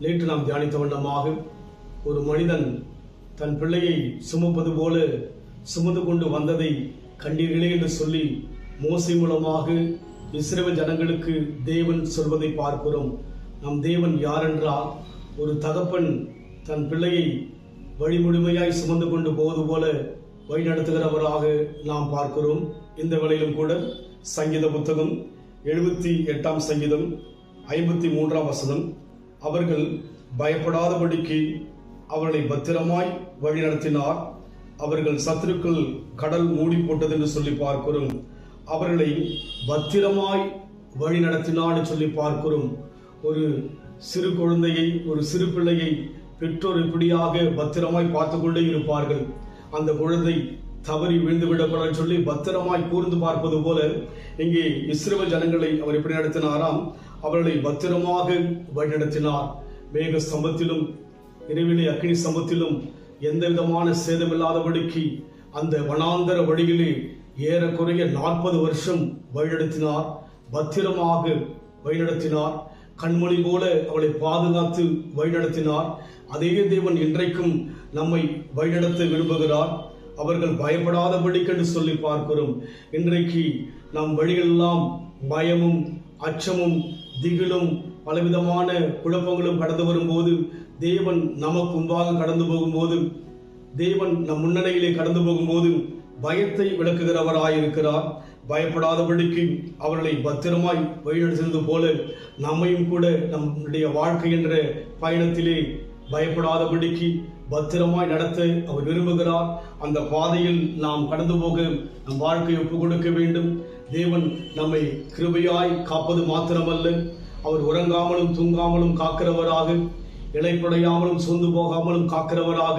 நேற்று நாம் தியானித்த வண்ணமாக ஒரு மனிதன் தன் பிள்ளையை சுமப்பது போல சுமந்து கொண்டு வந்ததை கண்டீர்களே என்று சொல்லி மோசே மூலமாக இஸ்ரவேல் ஜனங்களுக்கு தேவன் சொல்வதை பார்க்கிறோம். நம் தேவன் யாரென்றால், ஒரு தகப்பன் தன் பிள்ளையை வழிமுழுமையாய் சுமந்து கொண்டு போவது போல வழிநடத்துகிறவராக நாம் பார்க்கிறோம். இந்த வேளையிலும் கூட சங்கீத புத்தகம் 78 சங்கீதம் 53 அவர்கள் பயப்படாதபடிக்கு அவர்களை பத்திரமாய் வழிநடத்தினார். அவர்கள் சத்துருக்கள் கடல் மூடி போட்டது என்று சொல்லி பார்க்கிறோம். அவர்களை பத்திரமாய் வழி நடத்தினான்னு சொல்லி பார்க்கிறோம். ஒரு சிறு குழந்தையை, ஒரு சிறு பிள்ளையை பெற்றோர் இப்படியாக பத்திரமாய் பார்த்து கொண்டே இருப்பார்கள். அந்த குழந்தை தவறி விழுந்து விடப்பட சொல்லி பத்திரமாய் கூர்ந்து பார்ப்பது போல இங்கே இஸ்ரவேல் ஜனங்களை அவர் எப்படி நடத்தினாராம்? அவர்களை பத்திரமாக வழிநடத்தினார். மேக ஸ்தம்பத்திலும் இரவிலே அக்கினி ஸ்தம்பத்திலும் எந்த விதமான சேதமில்லாதபடிக்கு அந்த வனாந்தர வழியிலே ஏறக்குறைய 40 வருஷம் வழிநடத்தினார். பத்திரமாக வழிநடத்தினார். கண்மணி போல அவளை பாதுகாத்து வழிநடத்தினார். அதே தேவன் இன்றைக்கும் நம்மை வழிநடத்த விரும்புகிறார். அவர்கள் பயப்படாதபடிக்கு சொல்லி பார்க்கிறோம். இன்றைக்கு நம் வழிகளெல்லாம் பயமும் அச்சமும் திகிலும் பலவிதமான குழப்பங்களும் கடந்து வரும்போது, தேவன் நமக்கு முன்பாக கடந்து போகும்போது, தேவன் நம் முன்னணியிலே கடந்து போகும்போது பயத்தை விளக்குகிறவராயிருக்கிறார். பயப்படாதபடிக்கு அவர்களை பத்திரமாய் வழிநடத்தினது போல நம்மையும் கூட நம்முடைய வாழ்க்கை என்ற பயணத்திலே பயப்படாதபடிக்கு பத்திரமாய் நடத்த அவர் விரும்புகிறார். அந்த பாதையில் நாம் கடந்து போக நம் வாழ்க்கையை ஒப்புக் கொடுக்க வேண்டும். தேவன் நம்மை கிருபையாய் காப்பது மாத்திரமல்ல, அவர் உறங்காமலும் தூங்காமலும் காக்கிறவராக, இளைப்படையாமலும் சோர்ந்து போகாமலும் காக்கிறவராக,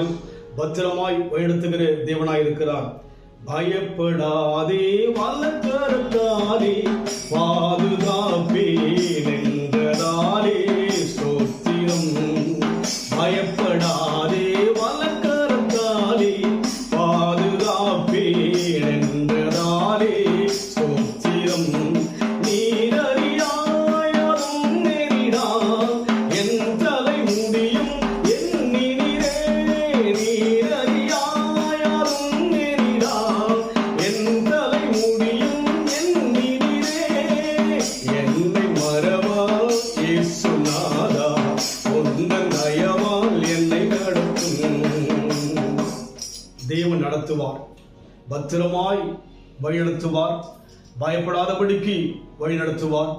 பத்திரமாய் வழிநடத்துகிற தேவனாயிருக்கிறார். பயப்படாதே வல்லக்கரத்தாலே பாதுகாப்பேன் என்றதாலே ஸ்தோத்திரம். பயப்படாதே வல்லக்கரத்தாலே பாதுகாப்பேன் என்றதாலே ஸ்தோத்திரம். நீரறியாயும் நெறிடா என் தலை முடியும் எண்ணினிரே. நீரறியாயும் நெறிடா என் தலை முடியும் எண்ணினிரே. என்னை மறவா இயேசுநாதா, உந்தன் தயவால் என்னை நடத்தும். தேவன் நடத்துவார், பத்திரமாய் வழிநடத்துவார், பயப்படாதபடிக்கு வழி நடத்துவார்.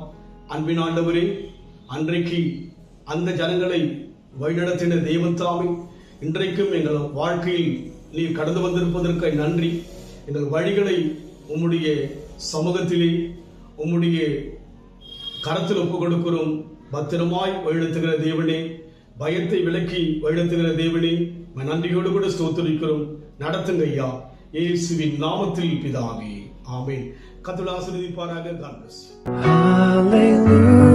அன்பின் ஆண்டவரே, அன்றைக்கு அந்த ஜனங்களை வழிநடத்தின தேவன் தாமே இன்றைக்கும் எங்கள் வாழ்க்கையில் நீர் கடந்து வந்திருப்பதற்கு நன்றி. எங்கள் வழிகளை உம்முடைய சமூகத்திலே உம்முடைய கரத்தில் ஒப்புக் கொடுக்கிறோம். பத்திரமாய் வழிநடத்துகிற தேவனே, பயத்தை விலக்கி வழிநடத்துகிற தேவனே, நன்றியோடு கூட ஸ்தோத்திரிக்கிறோம். நடத்துங்க ஐயா, இயேசுவின் நாமத்தில் பிதாவே, ஆமென். கர்த்தர் ஆசீர்வதிப்பாராக. God bless you.